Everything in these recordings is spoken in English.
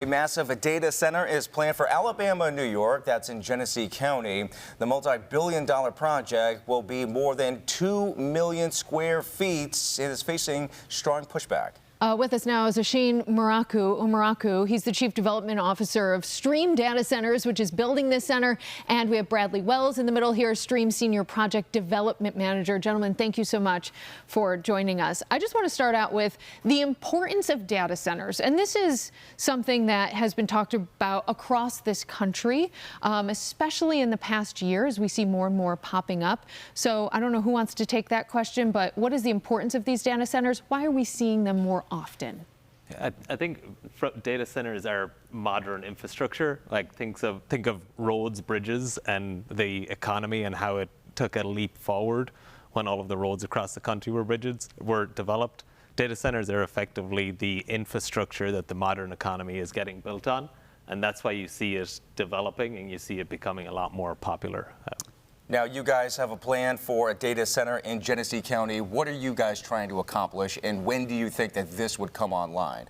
massive data center is planned for Alabama and New York. That's in Genesee County. The multi-billion-dollar project will be more than 2 million square feet. It is facing strong pushback. With us now is Oisin Umaraku. He's the Chief Development Officer of Stream Data Centers, which is building this center. And we have Bradley Wells in the middle here, Stream Senior Project Development Manager. Gentlemen, thank you so much for joining us. I just want to start out with the importance of data centers. And this is something that has been talked about across this country, especially in the past years. We see more and more popping up. So I don't know who wants to take that question, but what is the importance of these data centers? Why are we seeing them more often? I think data centers are modern infrastructure. Like think of roads, bridges, and the economy and how it took a leap forward when all of the roads across the country were developed. Data centers are effectively the infrastructure that the modern economy is getting built on, and that's why you see it developing and you see it becoming a lot more popular. Now, you guys have a plan for a data center in Genesee County. What are you guys trying to accomplish, and when do you think that this would come online?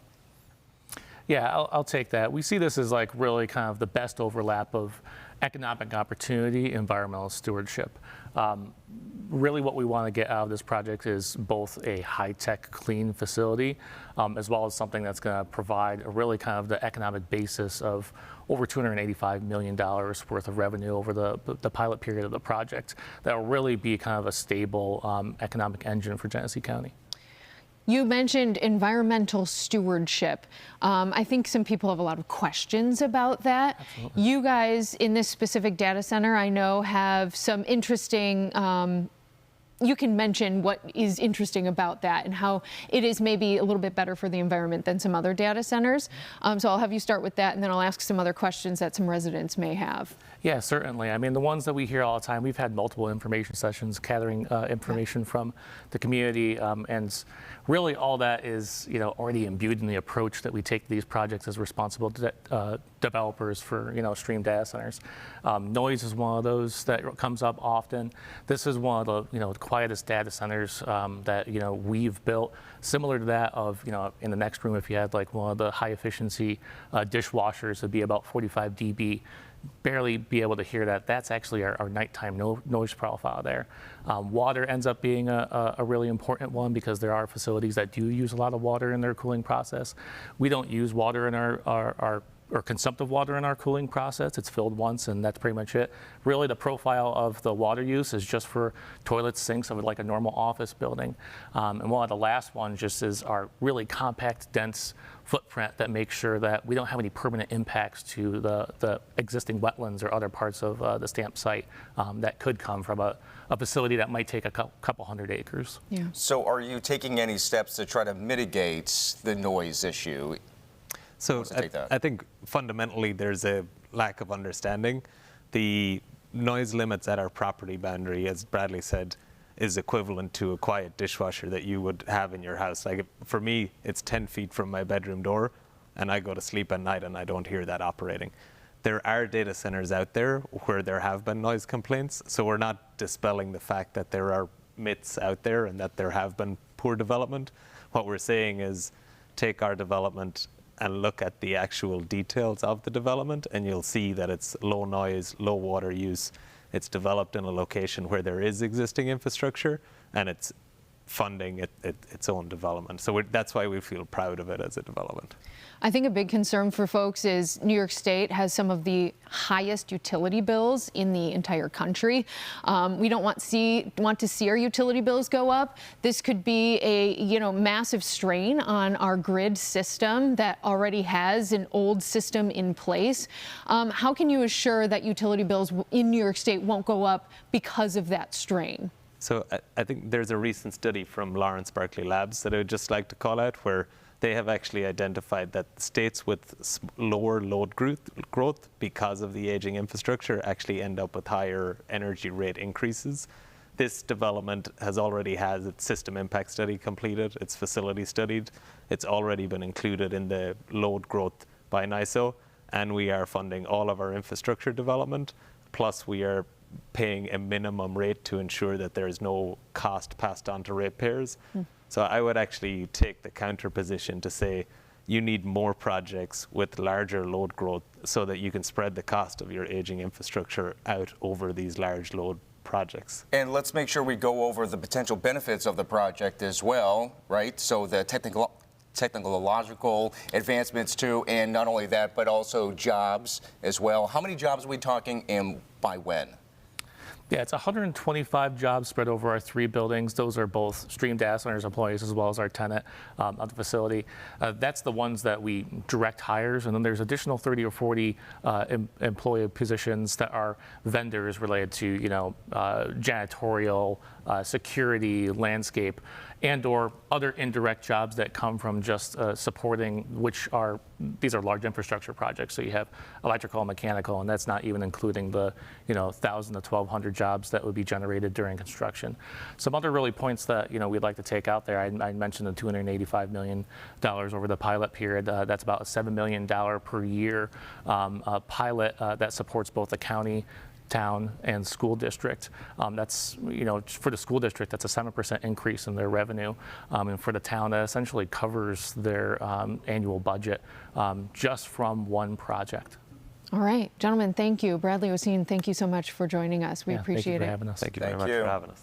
Yeah, I'll take that. We see this as like really kind of the best overlap of economic opportunity, environmental stewardship. Really what we want to get out of this project is both a high-tech, clean facility, as well as something that's going to provide a really kind of the economic basis of over $285 million worth of revenue over the pilot period of the project. That will really be kind of a stable economic engine for Genesee County. You mentioned environmental stewardship. I think some people have a lot of questions about that. Absolutely. You guys in this specific data center, I know, have some interesting, you can mention what is interesting about that and how it is maybe a little bit better for the environment than some other data centers. So I'll have you start with that, and then I'll ask some other questions that some residents may have. Yeah, certainly. I mean, the ones that we hear all the time, we've had multiple information sessions gathering information from the community, and really all that is, already imbued in the approach that we take to these projects as responsible developers for, Stream Data Centers. Noise is one of those that comes up often. This is one of the, quietest data centers that, we've built, similar to that of, in the next room, if you had like one of the high efficiency dishwashers, it'd be about 45 dB. Barely be able to hear that. That's actually our nighttime noise profile there. Water ends up being a really important one because there are facilities that do use a lot of water in their cooling process. We don't use water in our consumptive water in our cooling process. It's filled once and that's pretty much it. Really the profile of the water use is just for toilets, sinks of like a normal office building. And one of the last ones just is our really compact, dense footprint that makes sure that we don't have any permanent impacts to the existing wetlands or other parts of the stamp site that could come from a facility that might take a couple hundred acres. Yeah. So are you taking any steps to try to mitigate the noise issue? So I think fundamentally there's a lack of understanding. The noise limits at our property boundary, as Bradley said, is equivalent to a quiet dishwasher that you would have in your house. Like for me, it's 10 feet from my bedroom door, and I go to sleep at night and I don't hear that operating. There are data centers out there where there have been noise complaints, so we're not dispelling the fact that there are myths out there and that there have been poor development. What we're saying is take our development and look at the actual details of the development, and you'll see that it's low noise, low water use. It's developed in a location where there is existing infrastructure, and it's funding its own development. So that's why we feel proud of it as a development. I think a big concern for folks is New York State has some of the highest utility bills in the entire country. We don't want to see our utility bills go up. This could be a massive strain on our grid system that already has an old system in place. How can you assure that utility bills in New York State won't go up because of that strain? So I think there's a recent study from Lawrence Berkeley Labs that I would just like to call out, where they have actually identified that states with lower load growth because of the aging infrastructure actually end up with higher energy rate increases. This development has already had its system impact study completed, its facility studied. It's already been included in the load growth by NYISO, and we are funding all of our infrastructure development, plus we are paying a minimum rate to ensure that there is no cost passed on to ratepayers. So I would actually take the counter position to say you need more projects with larger load growth so that you can spread the cost of your aging infrastructure out over these large load projects. And let's make sure we go over the potential benefits of the project as well, right? So the technological advancements too, and not only that, but also jobs as well. How many jobs are we talking and by when? Yeah, it's 125 jobs spread over our 3 buildings. Those are both Stream Data Centers employees as well as our tenant of the facility. That's the ones that we direct hires, and then there's additional 30 or 40 employee positions that are vendors related to, janitorial, security, landscape, and or other indirect jobs that come from just supporting, these are large infrastructure projects. So you have electrical and mechanical, and that's not even including the 1,000 to 1,200 jobs that would be generated during construction. Some other really points that we'd like to take out there. I mentioned the $285 million over the pilot period. That's about a $7 million per year pilot that supports both the county, town, and school district. That's, for the school district, that's a 7% increase in their revenue. And for the town, that essentially covers their annual budget just from one project. All right, gentlemen, thank you. Bradley Oseen, thank you so much for joining us. We appreciate it. Thank you for having us. Thank you very much for having us.